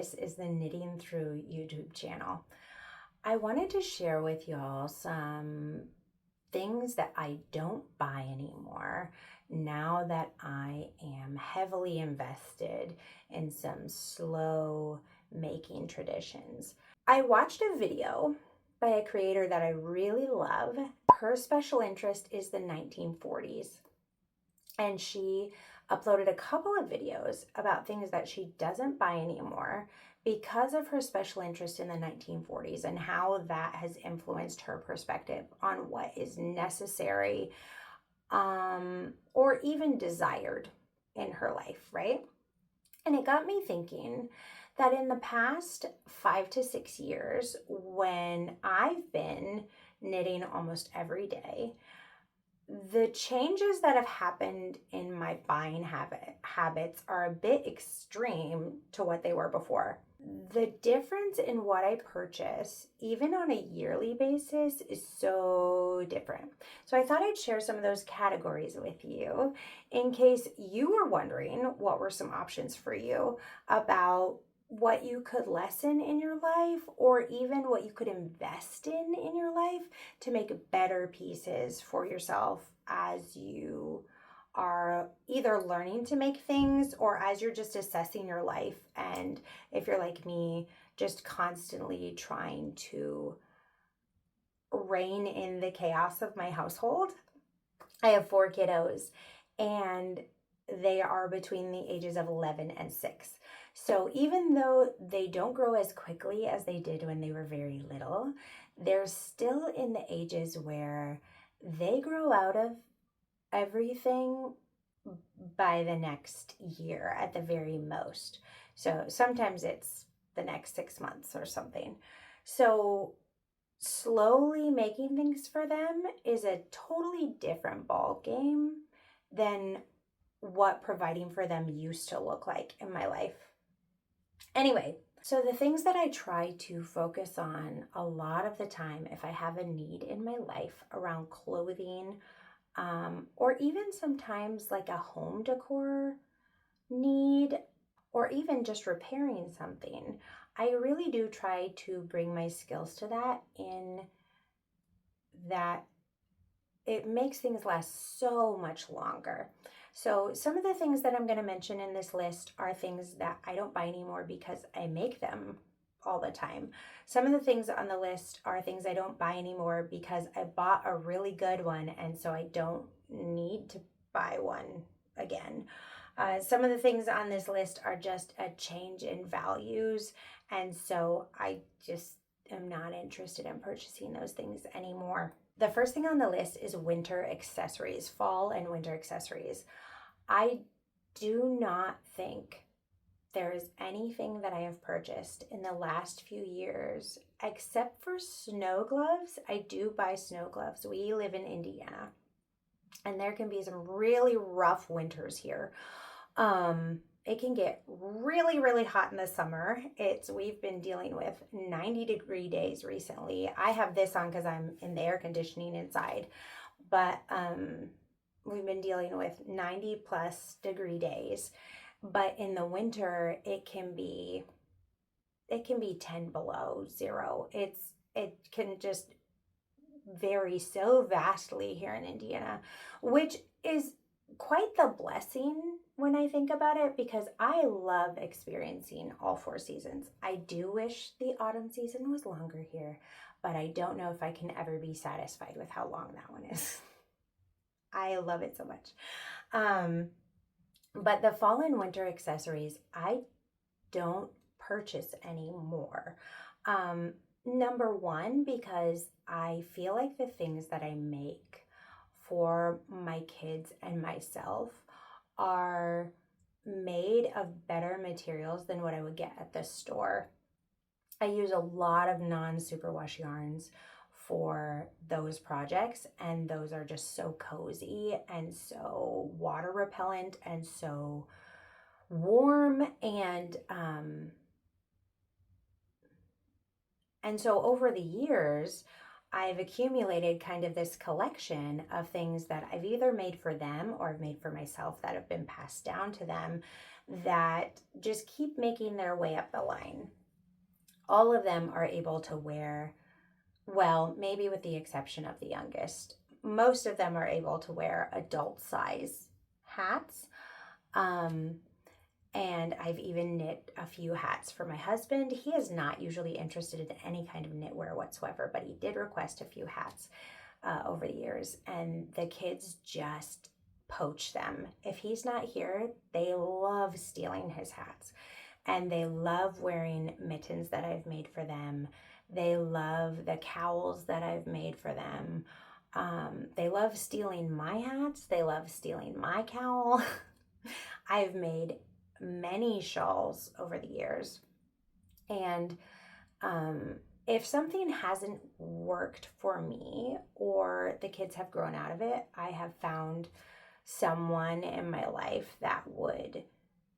This is the Knitting Through YouTube channel. I wanted to share with y'all some things that I don't buy anymore now that I am heavily invested in some slow making traditions. I watched a video by a creator that I really love. Her special interest is the 1940s, and she uploaded a couple of videos about things that she doesn't buy anymore because of her special interest in the 1940s and how that has influenced her perspective on what is necessary or even desired in her life, right? And it got me thinking that in the past 5 to 6 years, when I've been knitting almost every day, the changes that have happened in my buying habits are a bit extreme to what they were before. The difference in what I purchase, even on a yearly basis, is so different. So I thought I'd share some of those categories with you in case you were wondering what were some options for you about what you could lessen in your life, or even what you could invest in your life to make better pieces for yourself as you are either learning to make things or as you're just assessing your life. And if you're like me, just constantly trying to rein in the chaos of my household. I have 4 kiddos, and they are between the ages of 11 and 6. So even though they don't grow as quickly as they did when they were very little, they're still in the ages where they grow out of everything by the next year at the very most. So sometimes it's the next 6 months or something. So slowly making things for them is a totally different ball game than what providing for them used to look like in my life. Anyway, so the things that I try to focus on a lot of the time, if I have a need in my life around clothing, or even sometimes like a home decor need, or even just repairing something, I really do try to bring my skills to that, in that it makes things last so much longer. So some of the things that I'm going to mention in this list are things that I don't buy anymore because I make them all the time. Some of the things on the list are things I don't buy anymore because I bought a really good one, and so I don't need to buy one again. Some of the things on this list are just a change in values, and so I just am not interested in purchasing those things anymore. The first thing on the list is winter accessories, fall and winter accessories. I do not think there is anything that I have purchased in the last few years, except for snow gloves. I do buy snow gloves. We live in Indiana, and there can be some really rough winters here. It can get really, really hot in the summer. We've been dealing with 90-degree days recently. I have this on because I'm in the air conditioning inside, but we've been dealing with 90+ degree days. But in the winter, it can be 10 below zero. It can just vary so vastly here in Indiana, which is quite the blessing when I think about it, because I love experiencing all 4 seasons. I do wish the autumn season was longer here, but I don't know if I can ever be satisfied with how long that one is. I love it so much. But the fall and winter accessories, I don't purchase anymore. Number one, because I feel like the things that I make for my kids and myself are made of better materials than what I would get at the store. I use a lot of non-superwash yarns for those projects, and those are just so cozy and so water repellent and so warm, and so over the years I've accumulated kind of this collection of things that I've either made for them or I've made for myself that have been passed down to them that just keep making their way up the line. All of them are able to wear, well, maybe with the exception of the youngest, most of them are able to wear adult size hats. And I've even knit a few hats for my husband. He is not usually interested in any kind of knitwear whatsoever, but he did request a few hats over the years. And the kids just poach them. If he's not here, they love stealing his hats. And they love wearing mittens that I've made for them. They love the cowls that I've made for them. They love stealing my hats. They love stealing my cowl. I've made many shawls over the years. And if something hasn't worked for me or the kids have grown out of it, I have found someone in my life that would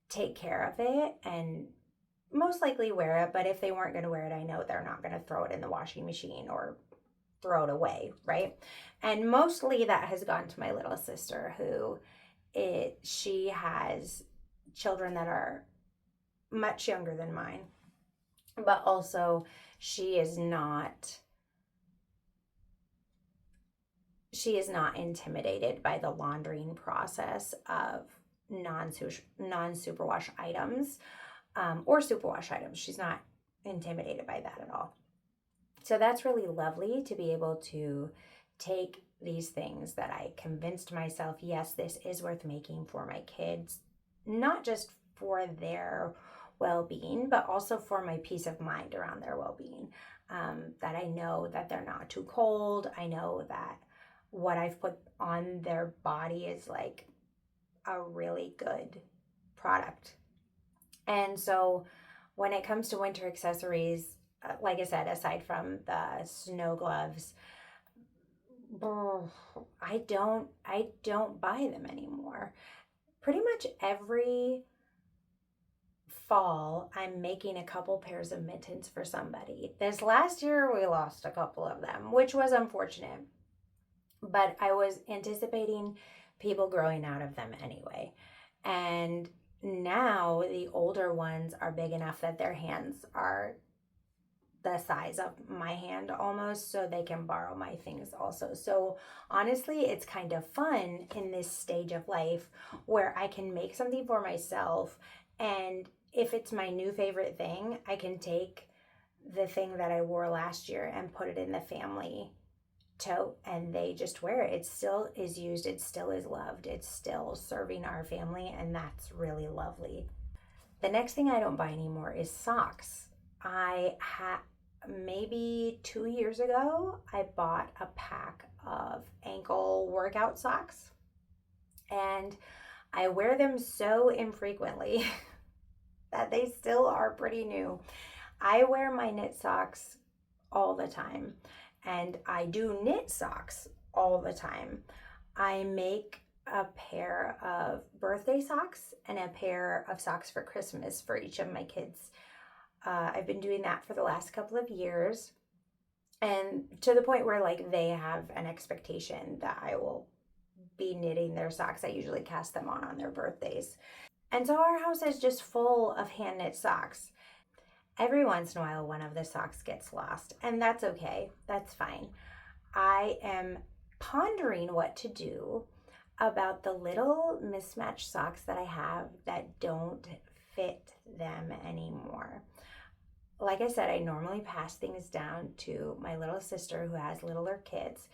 take care of it and most likely wear it. But if they weren't going to wear it, I know they're not going to throw it in the washing machine or throw it away, right? And mostly that has gone to my little sister, she has children that are much younger than mine, but also she is not intimidated by the laundering process of non-superwash items or superwash items. She's not intimidated by that at all. So that's really lovely to be able to take these things that I convinced myself, yes, this is worth making for my kids, not just for their well-being, but also for my peace of mind around their well-being. That I know that they're not too cold. I know that what I've put on their body is like a really good product. And so when it comes to winter accessories, like I said, aside from the snow gloves, I don't buy them anymore. Pretty much every fall, I'm making a couple pairs of mittens for somebody. This last year, we lost a couple of them, which was unfortunate. But I was anticipating people growing out of them anyway. And now the older ones are big enough that their hands are the size of my hand almost, so they can borrow my things also. So honestly, it's kind of fun in this stage of life where I can make something for myself, and if it's my new favorite thing, I can take the thing that I wore last year and put it in the family tote and they just wear it. It still is used, it still is loved, it's still serving our family, and that's really lovely. The next thing I don't buy anymore is socks. Maybe 2 years ago, I bought a pack of ankle workout socks, and I wear them so infrequently that they still are pretty new. I wear my knit socks all the time, and I do knit socks all the time. I make a pair of birthday socks and a pair of socks for Christmas for each of my kids. I've been doing that for the last couple of years, and to the point where like they have an expectation that I will be knitting their socks. I usually cast them on their birthdays. And so our house is just full of hand knit socks. Every once in a while, one of the socks gets lost, and that's okay. That's fine. I am pondering what to do about the little mismatched socks that I have that don't fit them anymore. Like I said, I normally pass things down to my little sister who has littler kids.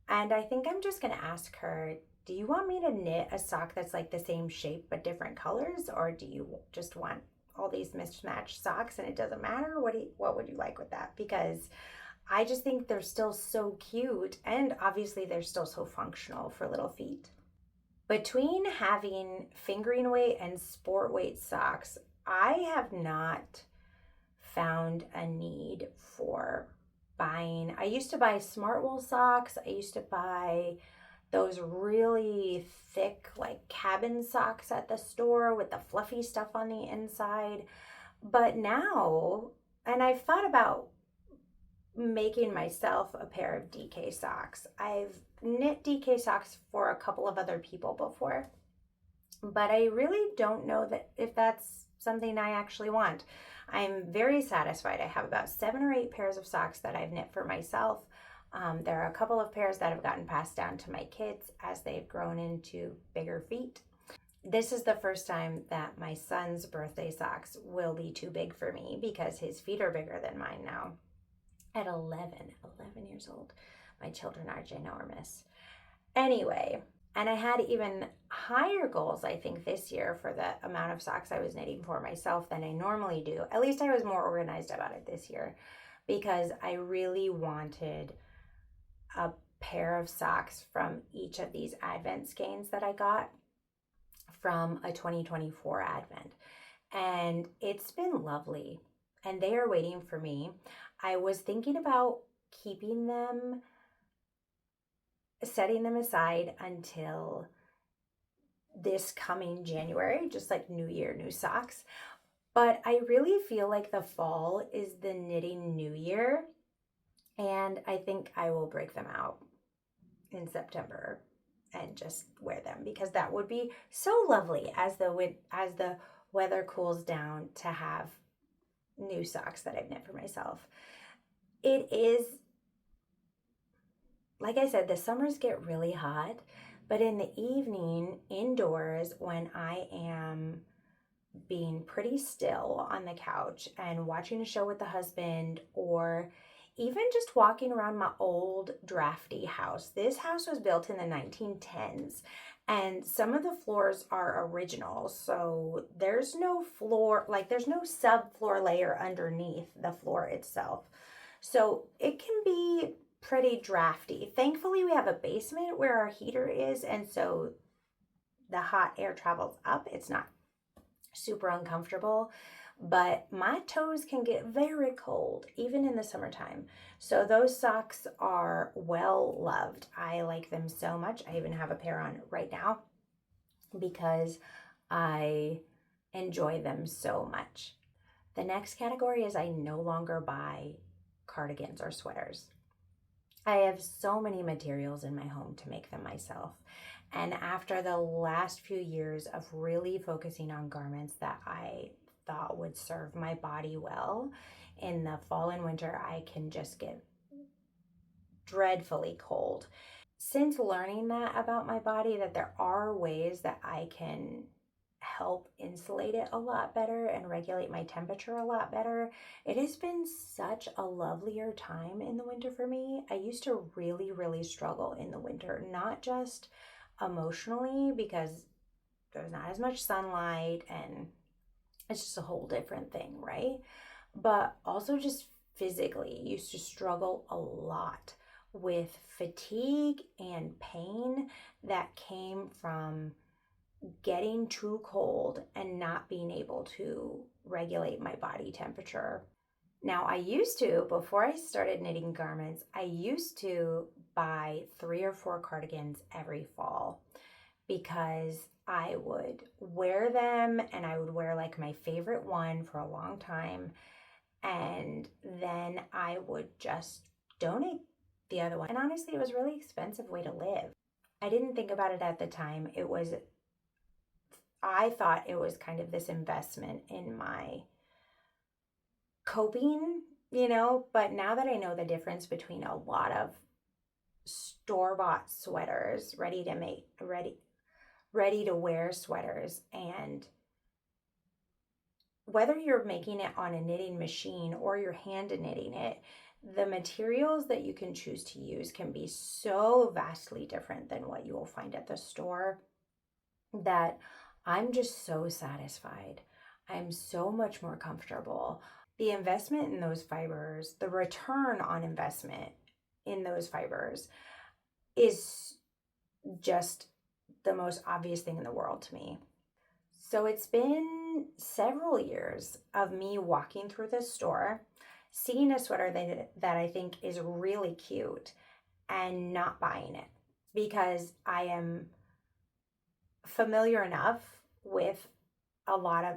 And I think I'm just going to ask her, do you want me to knit a sock that's like the same shape but different colors? Or do you just want all these mismatched socks and it doesn't matter? What would you like with that? Because I just think they're still so cute, and obviously they're still so functional for little feet. Between having fingering weight and sport weight socks, I have not found a need for buying. I used to buy smart wool socks. I used to buy those really thick like cabin socks at the store with the fluffy stuff on the inside. But now, and I've thought about making myself a pair of DK socks. I've knit DK socks for a couple of other people before, but I really don't know that if that's something I actually want. I'm very satisfied. I have about 7 or 8 pairs of socks that I've knit for myself. There are a couple of pairs that have gotten passed down to my kids as they've grown into bigger feet. This is the first time that my son's birthday socks will be too big for me because his feet are bigger than mine now. At 11 years old, my children are ginormous. Anyway, and I had even higher goals, I think, this year for the amount of socks I was knitting for myself than I normally do. At least I was more organized about it this year because I really wanted a pair of socks from each of these Advent skeins that I got from a 2024 Advent. And it's been lovely. And they are waiting for me. I was thinking about keeping them, setting them aside until this coming January, just like New Year, new socks. But I really feel like the fall is the knitting new year. And I think I will break them out in September and just wear them because that would be so lovely as the weather cools down to have new socks that I've knit for myself. It is, like I said, the summers get really hot, but in the evening indoors when I am being pretty still on the couch and watching a show with the husband, or even just walking around my old drafty house. This house was built in the 1910s and some of the floors are original. So there's no floor, like there's no subfloor layer underneath the floor itself. So it can be pretty drafty. Thankfully, we have a basement where our heater is, and so the hot air travels up. It's not super uncomfortable, but my toes can get very cold even in the summertime. So those socks are well loved. I like them so much. I even have a pair on right now because I enjoy them so much. The next category is I no longer buy cardigans or sweaters. I have so many materials in my home to make them myself. And after the last few years of really focusing on garments that I thought would serve my body well, in the fall and winter, I can just get dreadfully cold. Since learning that about my body, that there are ways that I can help insulate it a lot better and regulate my temperature a lot better, it has been such a lovelier time in the winter for me. I used to really, really struggle in the winter, not just emotionally because there's not as much sunlight and it's just a whole different thing, right? But also just physically used to struggle a lot with fatigue and pain that came from getting too cold and not being able to regulate my body temperature. Now, I used to, before I started knitting garments, I used to buy 3 or 4 cardigans every fall because I would wear them and I would wear like my favorite one for a long time. And then I would just donate the other one. And honestly, it was a really expensive way to live. I didn't think about it at the time. I thought it was kind of this investment in my coping, but now that I know the difference between a lot of store-bought sweaters, ready to wear sweaters, and whether you're making it on a knitting machine or you're hand knitting it, the materials that you can choose to use can be so vastly different than what you will find at the store that I'm just so satisfied. I'm so much more comfortable. The investment in those fibers, the return on investment in those fibers is just the most obvious thing in the world to me. So it's been several years of me walking through the store, seeing a sweater that I think is really cute and not buying it because I am familiar enough with a lot of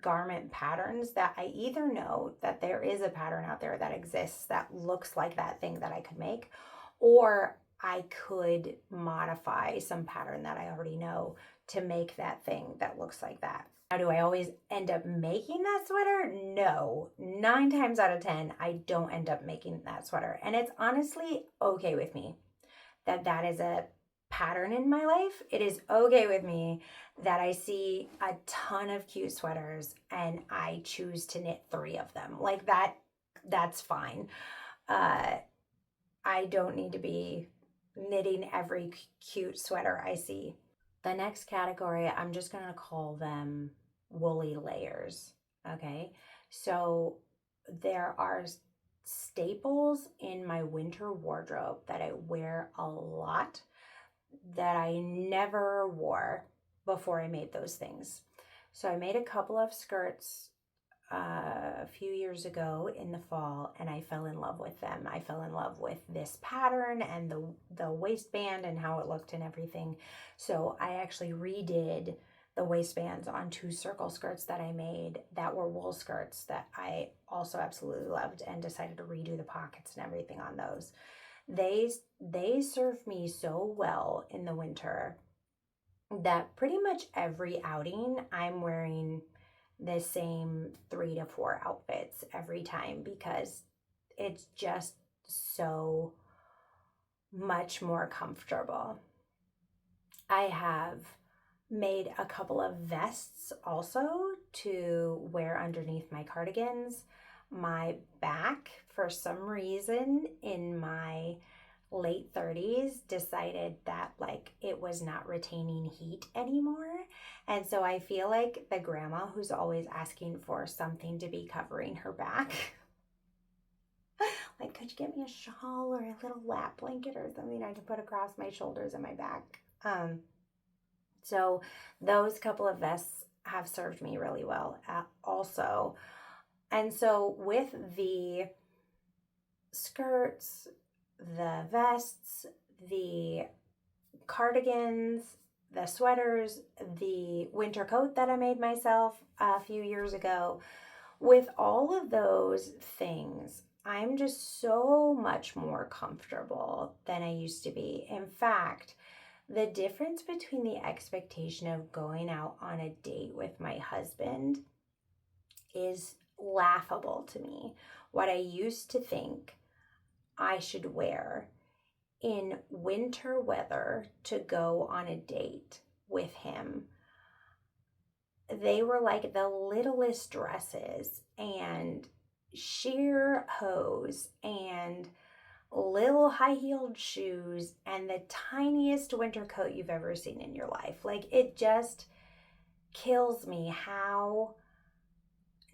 garment patterns that I either know that there is a pattern out there that exists that looks like that thing that I could make, or I could modify some pattern that I already know to make that thing that looks like that. Now, do I always end up making that sweater? No. 9 times out of 10, I don't end up making that sweater. And it's honestly okay with me that that is a pattern in my life. It is okay with me that I see a ton of cute sweaters and I choose to knit 3 of them. Like that's fine. I don't need to be knitting every cute sweater I see. The next category, I'm just going to call them woolly layers. Okay. So there are staples in my winter wardrobe that I wear a lot that I never wore before I made those things. So I made a couple of skirts a few years ago in the fall, and I fell in love with them. I fell in love with this pattern and the waistband and how it looked and everything. So I actually redid the waistbands on 2 circle skirts that I made that were wool skirts that I also absolutely loved, and decided to redo the pockets and everything on those. They serve me so well in the winter that pretty much every outing I'm wearing the same 3 to 4 outfits every time, because it's just so much more comfortable. I have made a couple of vests also to wear underneath my cardigans. My back, for some reason, in my late 30s, decided that like it was not retaining heat anymore. And so I feel like the grandma who's always asking for something to be covering her back. Like, could you get me a shawl or a little lap blanket or something I can put across my shoulders and my back? So those couple of vests have served me really well also. And so with the skirts, the vests, the cardigans, the sweaters, the winter coat that I made myself a few years ago, with all of those things, I'm just so much more comfortable than I used to be. In fact, the difference between the expectation of going out on a date with my husband is laughable to me. What I used to think I should wear in winter weather to go on a date with him, they were like the littlest dresses and sheer hose and little high-heeled shoes and the tiniest winter coat you've ever seen in your life. Like, it just kills me how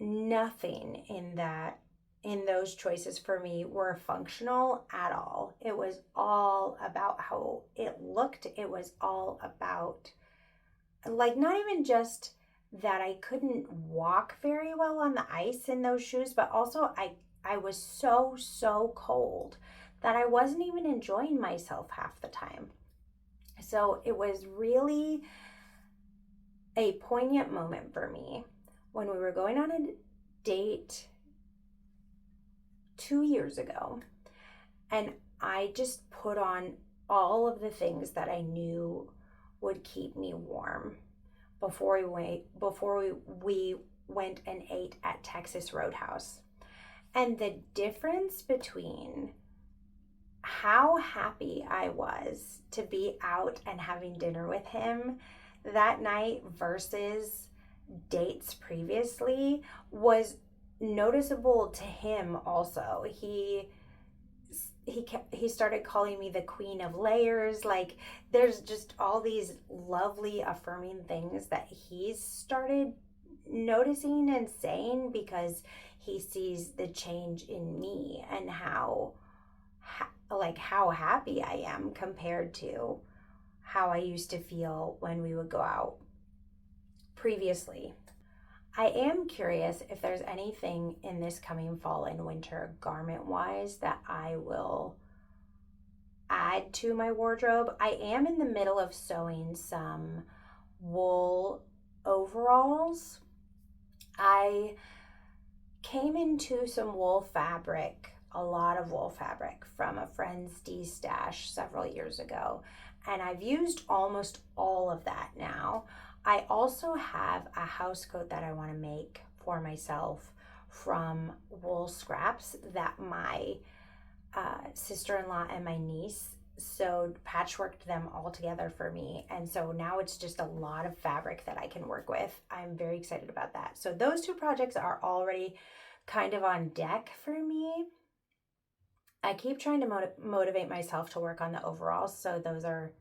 nothing in those choices for me were functional at all. It was all about how it looked. It was all about, like, not even just that I couldn't walk very well on the ice in those shoes, but also I was so cold that I wasn't even enjoying myself half the time. So it was really a poignant moment for me when we were going on a date 2 years ago, and I just put on all of the things that I knew would keep me warm before we went and ate at Texas Roadhouse. And the difference between how happy I was to be out and having dinner with him that night versus dates previously was noticeable to him also. He started calling me the queen of layers. Like, there's just all these lovely affirming things that he's started noticing and saying because he sees the change in me and how happy I am compared to how I used to feel when we would go out previously. I am curious if there's anything in this coming fall and winter garment-wise that I will add to my wardrobe. I am in the middle of sewing some wool overalls. I came into some wool fabric a lot of wool fabric from a friend's stash several years ago, and I've used almost all of that now. I also have a house coat that I want to make for myself from wool scraps that my sister-in-law and my niece sewed, patchworked them all together for me. And so now it's just a lot of fabric that I can work with. I'm very excited about that. So those two projects are already kind of on deck for me. I keep trying to motivate myself to work on the overalls, so those are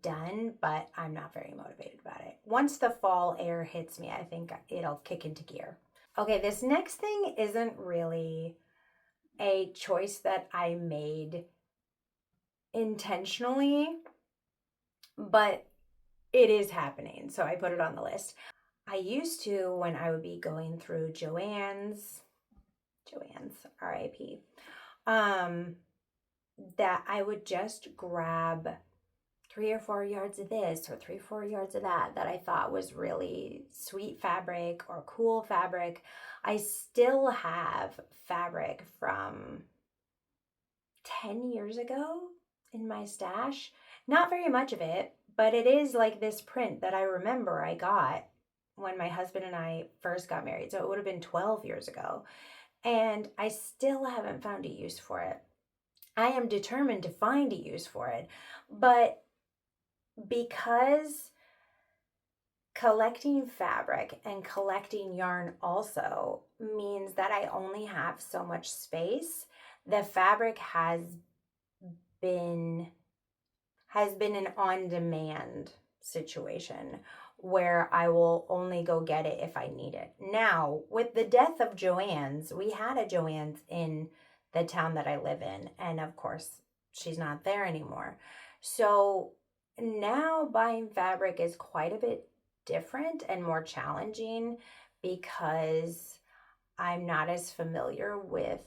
done, but I'm not very motivated about it. Once the fall air hits me, I think it'll kick into gear. Okay, this next thing isn't really a choice that I made intentionally, but it is happening, so I put it on the list. I used to, when I would be going through Joann's, RIP, that I would just grab 3 or 4 yards of this or 3 or 4 yards of that I thought was really sweet fabric or cool fabric. I still have fabric from 10 years ago in my stash. Not very much of it, but it is like this print that I remember I got when my husband and I first got married. So it would have been 12 years ago. And I still haven't found a use for it. I am determined to find a use for it. But because collecting fabric and collecting yarn also means that I only have so much space, the fabric has been an on-demand situation where I will only go get it if I need it. Now, with the death of Joann's, we had a Joann's in the town that I live in, and of course, she's not there anymore. So now buying fabric is quite a bit different and more challenging because I'm not as familiar with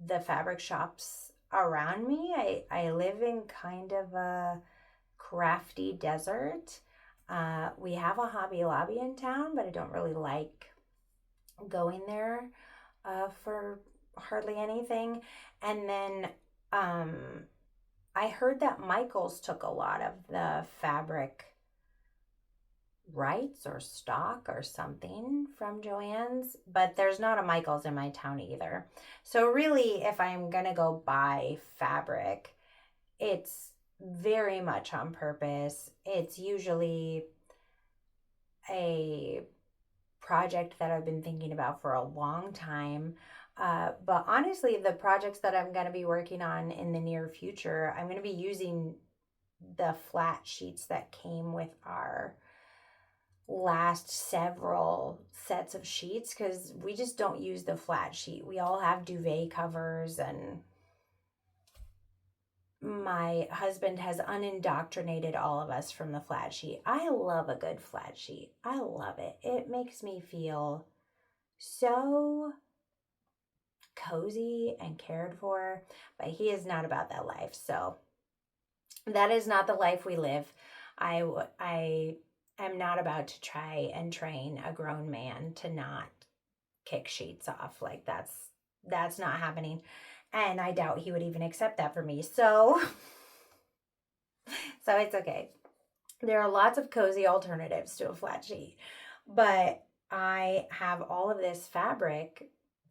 the fabric shops around me. I live in kind of a crafty desert. We have a Hobby Lobby in town, but I don't really like going there for hardly anything. And then I heard that Michael's took a lot of the fabric rights or stock or something from Joann's, but there's not a Michael's in my town either. So really, if I'm gonna go buy fabric, it's very much on purpose. It's usually a project that I've been thinking about for a long time. But honestly, the projects that I'm going to be working on in the near future, I'm going to be using the flat sheets that came with our last several sets of sheets because we just don't use the flat sheet. We all have duvet covers, and my husband has unindoctrinated all of us from the flat sheet. I love a good flat sheet. I love it. It makes me feel so cozy and cared for, but he is not about that life. So that is not the life we live. I am not about to try and train a grown man to not kick sheets off. Like that's not happening. And I doubt he would even accept that for me. So it's okay. There are lots of cozy alternatives to a flat sheet. But I have all of this fabric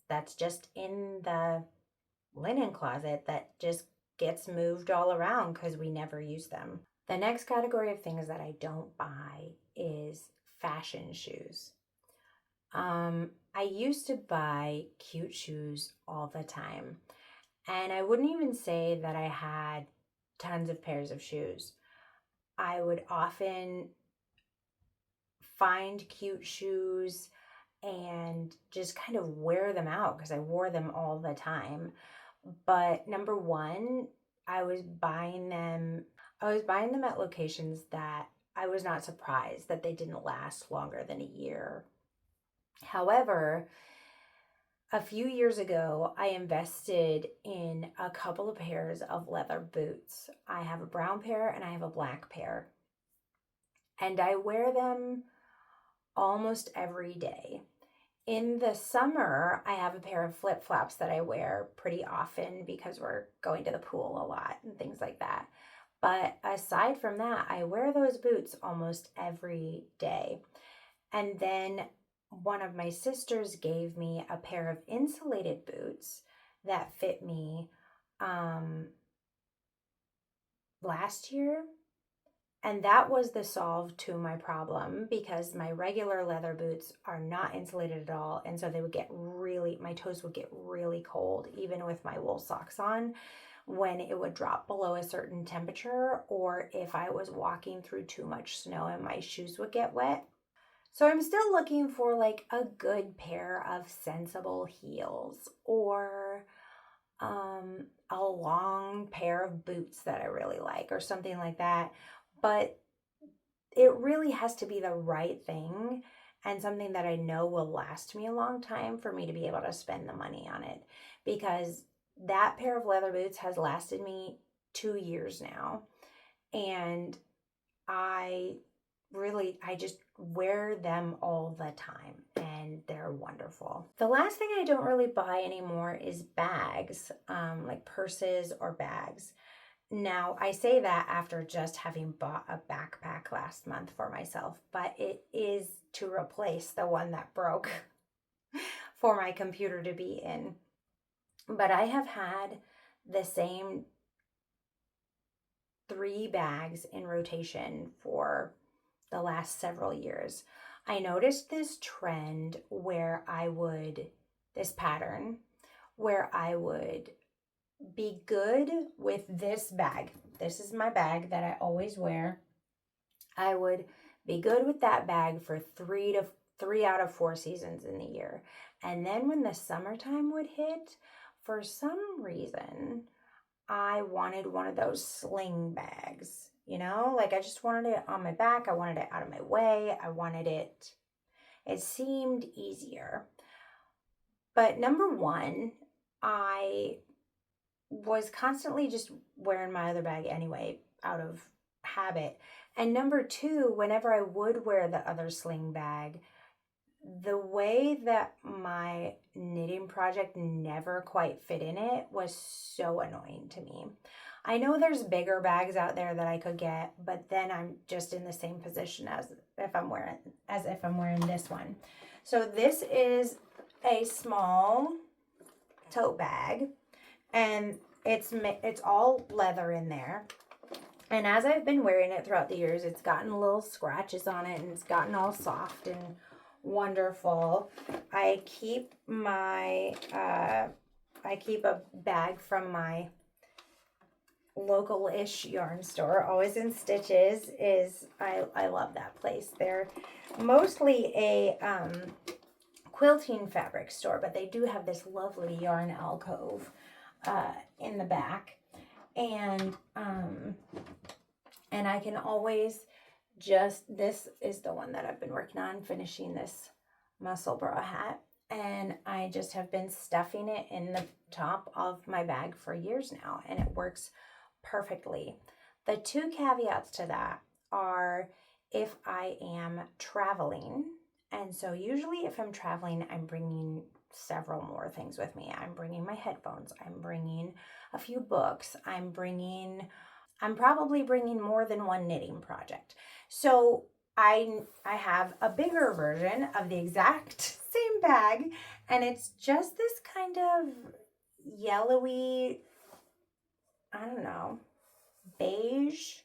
that's just in the linen closet that just gets moved all around because we never use them. The next category of things that I don't buy is fashion shoes. I used to buy cute shoes all the time. And I wouldn't even say that I had tons of pairs of shoes. I would often find cute shoes and just kind of wear them out because I wore them all the time. But number one, I was buying them at locations that I was not surprised that they didn't last longer than a year. However, a few years ago, I invested in a couple of pairs of leather boots. I have a brown pair and I have a black pair. And I wear them almost every day. in the summer, I have a pair of flip-flops that I wear pretty often because we're going to the pool a lot and things like that. But aside from that, I wear those boots almost every day. And then one of my sisters gave me a pair of insulated boots that fit me last year. And that was the solve to my problem, because my regular leather boots are not insulated at all. And so they would get my toes would get really cold, even with my wool socks on, when it would drop below a certain temperature, or if I was walking through too much snow and my shoes would get wet. So I'm still looking for like a good pair of sensible heels, or a long pair of boots that I really like, or something like that. But it really has to be the right thing and something that I know will last me a long time for me to be able to spend the money on it. Because that pair of leather boots has lasted me 2 years now. And I just wear them all the time, and they're wonderful. The last thing I don't really buy anymore is bags, like purses or bags. Now, I say that after just having bought a backpack last month for myself, but it is to replace the one that broke for my computer to be in. But I have had the same 3 bags in rotation for the last several years. I noticed this trend this pattern where I would be good with this bag. This is my bag that I always wear. I would be good with that bag for 3 out of 4 seasons in the year. And then when the summertime would hit, for some reason, I wanted one of those sling bags, like I just wanted it on my back. I wanted it out of my way. It seemed easier. But number one, I was constantly just wearing my other bag anyway, out of habit. And number two, whenever I would wear the other sling bag, the way that my knitting project never quite fit in it was so annoying to me. I know there's bigger bags out there that I could get, but then I'm just in the same position as if I'm wearing this one. So this is a small tote bag, and it's all leather in there. And as I've been wearing it throughout the years, it's gotten little scratches on it, and it's gotten all soft and wonderful. I keep a bag from my local-ish yarn store, Always in Stitches. I love that place. They're mostly a quilting fabric store, but they do have this lovely yarn alcove in the back, and I can always this is the one that I've been working on, finishing this muscle bra hat, and I just have been stuffing it in the top of my bag for years now, and it works perfectly. The 2 caveats to that are if I am traveling, and so usually if I'm traveling, I'm bringing several more things with me. I'm bringing my headphones, I'm bringing a few books, I'm probably bringing more than one knitting project. So I have a bigger version of the exact same bag, and it's just this kind of yellowy, I don't know, beige,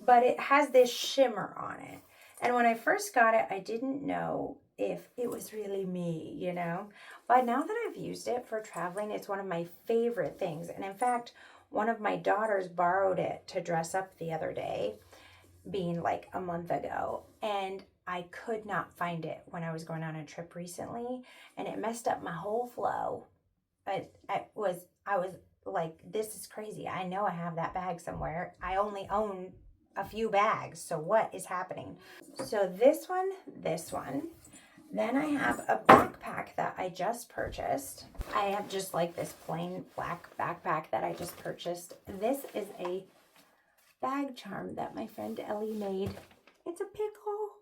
but it has this shimmer on it. And when I first got it, I didn't know if it was really me, But now that I've used it for traveling, it's one of my favorite things. And in fact, one of my daughters borrowed it to dress up the other day, being like a month ago, and I could not find it when I was going on a trip recently, and it messed up my whole flow. I was like, this is crazy. I know I have that bag somewhere. I only own a few bags, so what is happening? So this one. Then I have a backpack that I just purchased. I have just like this plain black backpack that I just purchased. This is a bag charm that my friend Ellie made. It's a pickle.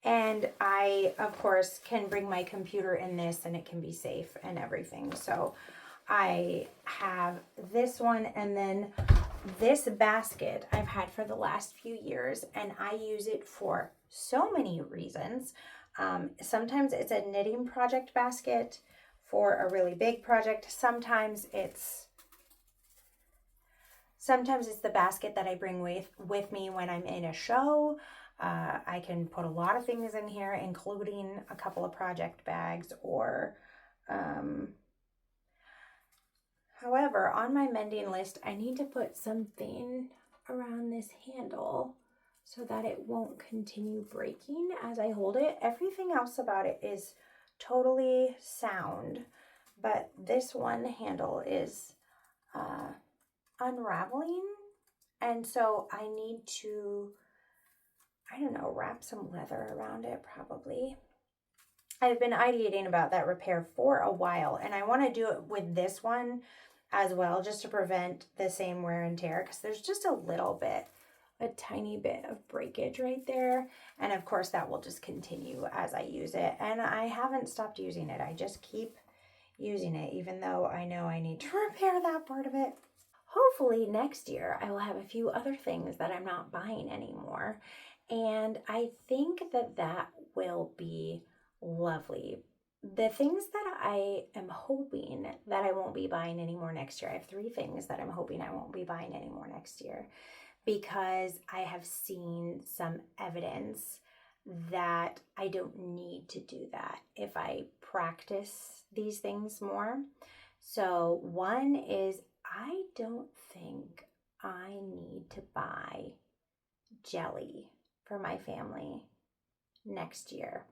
And I, of course, can bring my computer in this and it can be safe and everything. So I have this one, and then this basket I've had for the last few years, and I use it for so many reasons. Sometimes it's a knitting project basket for a really big project. Sometimes it's the basket that I bring with me when I'm in a show. I can put a lot of things in here, including a couple of project bags or however, on my mending list, I need to put something around this handle so that it won't continue breaking as I hold it. Everything else about it is totally sound, but this one handle is unraveling, and so I need to, I don't know, wrap some leather around it probably. I've been ideating about that repair for a while, and I want to do it with this one as well, just to prevent the same wear and tear, because there's just a tiny bit of breakage right there. And of course that will just continue as I use it, and I haven't stopped using it. I just keep using it, even though I know I need to repair that part of it. Hopefully next year I will have a few other things that I'm not buying anymore, and I think that will be lovely. The things that I am hoping that I won't be buying anymore next year, I have 3 things that I'm hoping I won't be buying anymore next year, because I have seen some evidence that I don't need to do that if I practice these things more. So one is, I don't think I need to buy jelly for my family next year,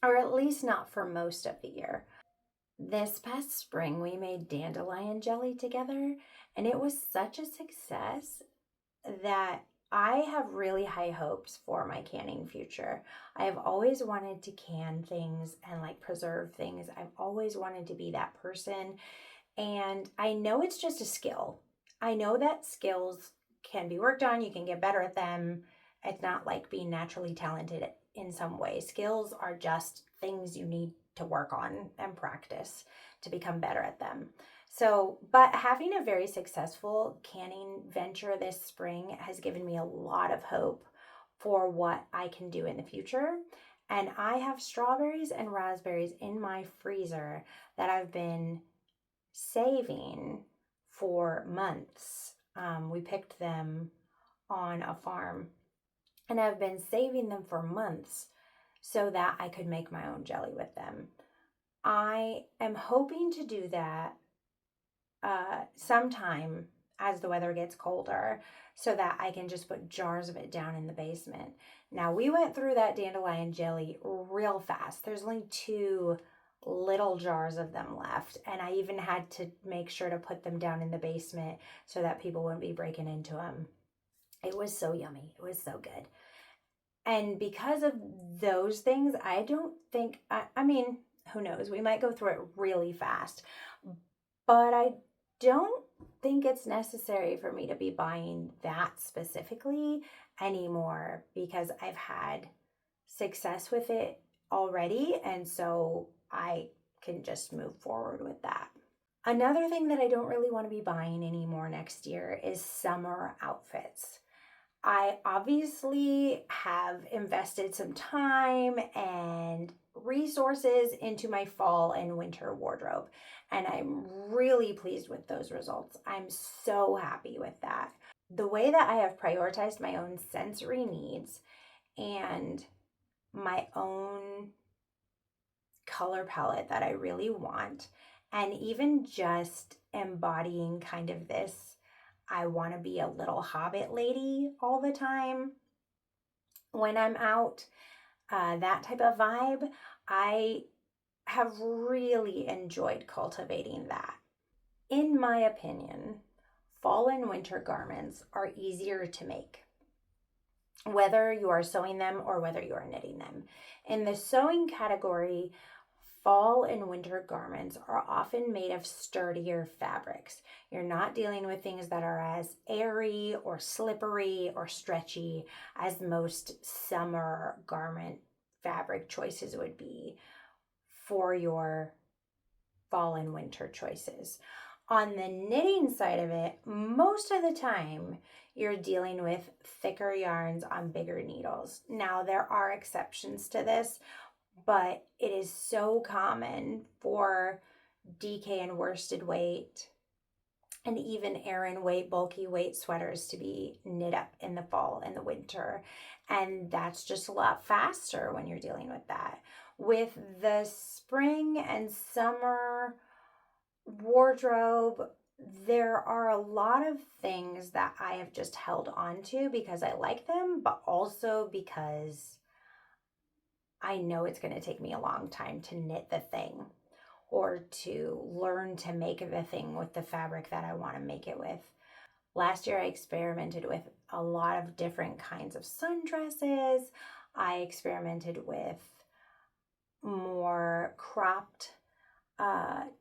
or at least not for most of the year. This past spring, we made dandelion jelly together, and it was such a success that I have really high hopes for my canning future. I have always wanted to can things and like preserve things. I've always wanted to be that person, and I know it's just a skill. I know that skills can be worked on, you can get better at them. It's not like being naturally talented in some way. Skills are just things you need to work on and practice to become better at them. So, but having a very successful canning venture this spring has given me a lot of hope for what I can do in the future. And I have strawberries and raspberries in my freezer that I've been saving for months. We picked them on a farm, and I've been saving them for months so that I could make my own jelly with them. I am hoping to do that sometime as the weather gets colder, so that I can just put jars of it down in the basement. Now, we went through that dandelion jelly real fast. There's only 2 little jars of them left, and I even had to make sure to put them down in the basement so that people wouldn't be breaking into them. It was so yummy. It was so good. And because of those things, I don't think, I mean, who knows? We might go through it really fast, but I don't think it's necessary for me to be buying that specifically anymore, because I've had success with it already, and so I can just move forward with that. Another thing that I don't really want to be buying anymore next year is summer outfits. I obviously have invested some time and resources into my fall and winter wardrobe, and I'm really pleased with those results. I'm so happy with that. The way that I have prioritized my own sensory needs and my own color palette that I really want, and even just embodying kind of this, I want to be a little hobbit lady all the time when I'm out, that type of vibe, I have really enjoyed cultivating that. In my opinion, fall and winter garments are easier to make, whether you are sewing them or whether you are knitting them. In the sewing category, fall and winter garments are often made of sturdier fabrics. You're not dealing with things that are as airy or slippery or stretchy as most summer garment fabric choices would be for your fall and winter choices. On the knitting side of it, most of the time you're dealing with thicker yarns on bigger needles. Now, there are exceptions to this, but it is so common for DK and worsted weight and even Aran weight, bulky weight sweaters to be knit up in the fall and the winter. And that's just a lot faster when you're dealing with that. With the spring and summer wardrobe, there are a lot of things that I have just held on to because I like them, but also because I know it's going to take me a long time to knit the thing or to learn to make the thing with the fabric that I want to make it with. Last year, I experimented with a lot of different kinds of sundresses. I experimented with more cropped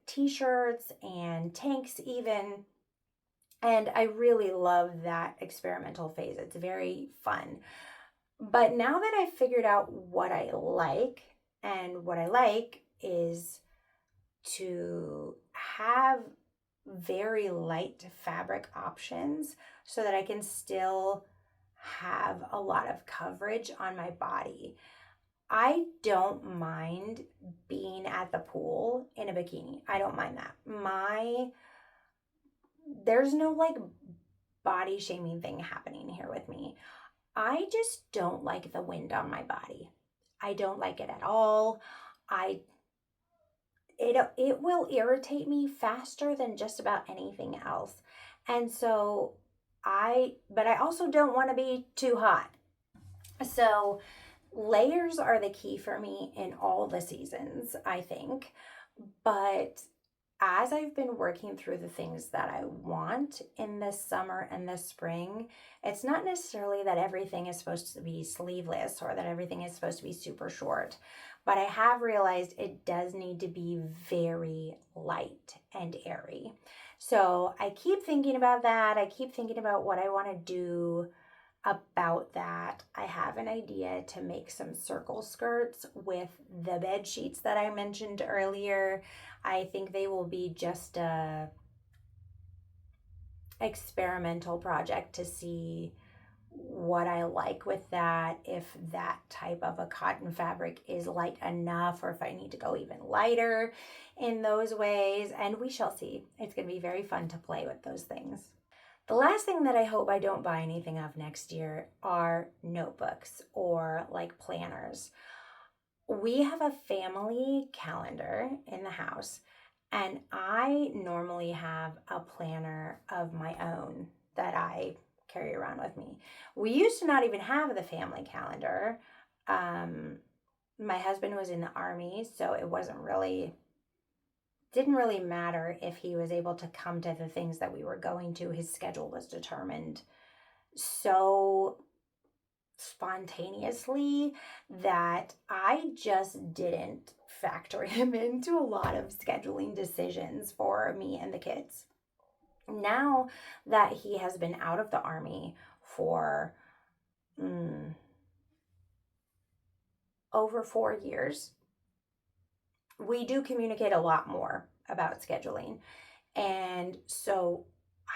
t-shirts and tanks even. And I really love that experimental phase. It's very fun. But now that I've figured out what I like, and what I like is to have very light fabric options so that I can still have a lot of coverage on my body. I don't mind being at the pool in a bikini. I don't mind that. There's no like body shaming thing happening here with me. I just don't like the wind on my body. I don't like it at all. It will irritate me faster than just about anything else. And so but I also don't want to be too hot. So layers are the key for me in all the seasons, I think. But as I've been working through the things that I want in the summer and the spring, it's not necessarily that everything is supposed to be sleeveless or that everything is supposed to be super short. But I have realized it does need to be very light and airy. So I keep thinking about that. I keep thinking about what I want to do about that. I have an idea to make some circle skirts with the bed sheets that I mentioned earlier. I think they will be just a experimental project to see what I like with that, if that type of a cotton fabric is light enough or if I need to go even lighter in those ways, and we shall see. It's going to be very fun to play with those things. The last thing that I hope I don't buy anything of next year are notebooks or like planners. We have a family calendar in the house, and I normally have a planner of my own that I carry around with me. We used to not even have the family calendar. My husband was in the Army, so it didn't really matter if he was able to come to the things that we were going to. His schedule was determined so spontaneously that I just didn't factor him into a lot of scheduling decisions for me and the kids. Now that he has been out of the Army for over 4 years, we do communicate a lot more about scheduling. And so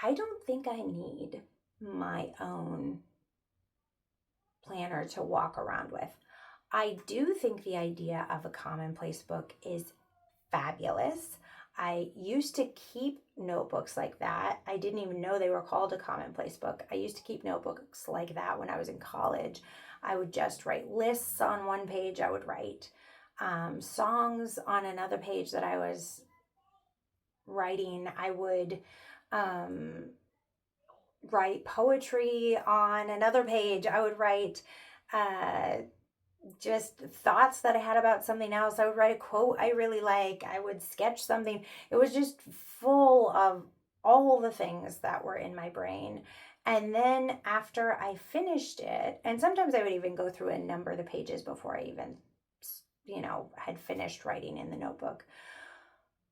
I don't think I need my own planner to walk around with. I do think the idea of a commonplace book is fabulous. I used to keep notebooks like that. I didn't even know they were called a commonplace book. I used to keep notebooks like that when I was in college. I would just write lists on one page. I would write songs on another page that I was writing. I would write poetry on another page. I would write just thoughts that I had about something else. I would write a quote I really like. I would sketch something. It was just full of all the things that were in my brain. And then after I finished it, and sometimes I would even go through and number the pages before I even, had finished writing in the notebook.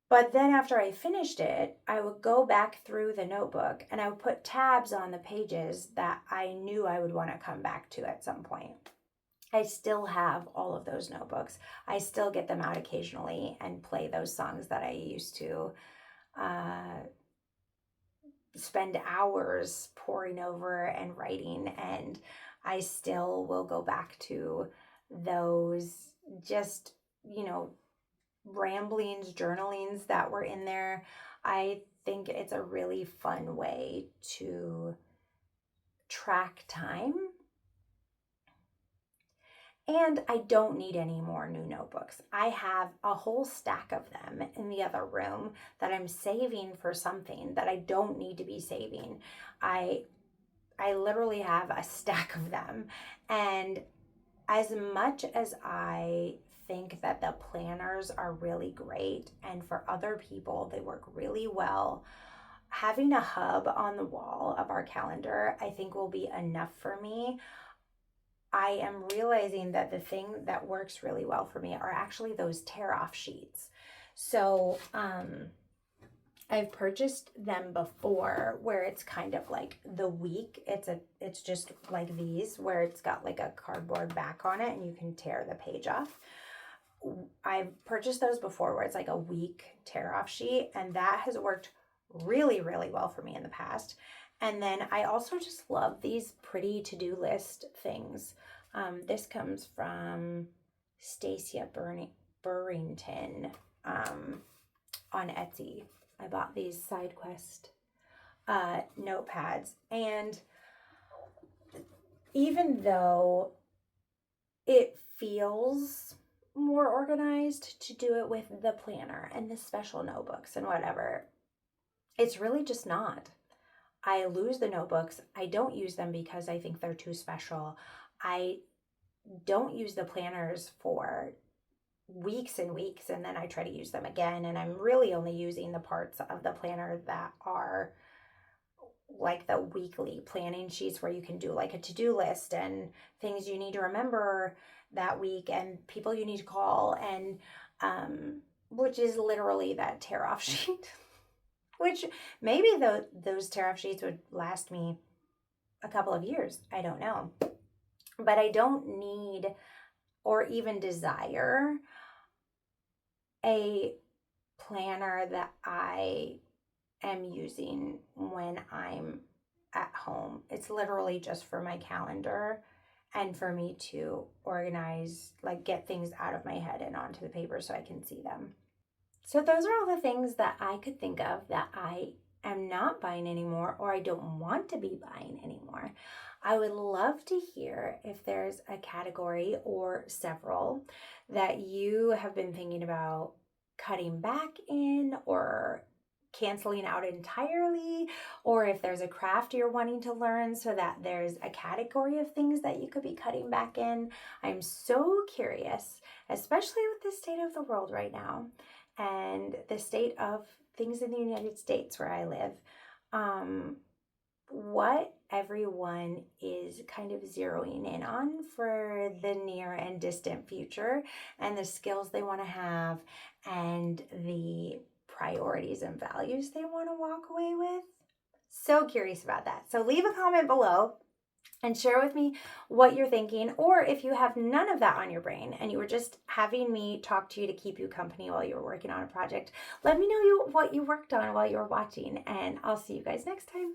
But then after I finished it, I would go back through the notebook and I would put tabs on the pages that I knew I would want to come back to at some point. I still have all of those notebooks. I still get them out occasionally and play those songs that I used to spend hours poring over and writing. And I still will go back to those just, ramblings, journalings that were in there. I think it's a really fun way to track time. And I don't need any more new notebooks. I have a whole stack of them in the other room that I'm saving for something that I don't need to be saving. I literally have a stack of them. And as much as I think that the planners are really great and for other people they work really well, having a hub on the wall of our calendar I think will be enough for me. I am realizing that the thing that works really well for me are actually those tear-off sheets. So I've purchased them before where it's kind of like the week. It's just like these where it's got like a cardboard back on it and you can tear the page off. I've purchased those before where it's like a week tear-off sheet, and that has worked really, really well for me in the past. And then I also just love these pretty to-do list things. This comes from Stacia Burrington on Etsy. I bought these side quest notepads. And even though it feels more organized to do it with the planner and the special notebooks and whatever, it's really just not. I lose the notebooks. I don't use them because I think they're too special. I don't use the planners for weeks and weeks, and then I try to use them again, and I'm really only using the parts of the planner that are like the weekly planning sheets where you can do like a to-do list and things you need to remember that week and people you need to call, and which is literally that tear-off sheet. Which maybe those tear-off sheets would last me a couple of years. I don't know. But I don't need or even desire a planner that I am using when I'm at home. It's literally just for my calendar and for me to organize, like get things out of my head and onto the paper so I can see them. So those are all the things that I could think of that I am not buying anymore or I don't want to be buying anymore. I would love to hear if there's a category or several that you have been thinking about cutting back in or canceling out entirely, or if there's a craft you're wanting to learn so that there's a category of things that you could be cutting back in. I'm so curious, especially with the state of the world right now and the state of things in the United States where I live, what everyone is kind of zeroing in on for the near and distant future, and the skills they want to have, and the priorities and values they want to walk away with. So curious about that. So leave a comment below and share with me what you're thinking, or if you have none of that on your brain and you were just having me talk to you to keep you company while you were working on a project, let me know what you worked on while you were watching, and I'll see you guys next time.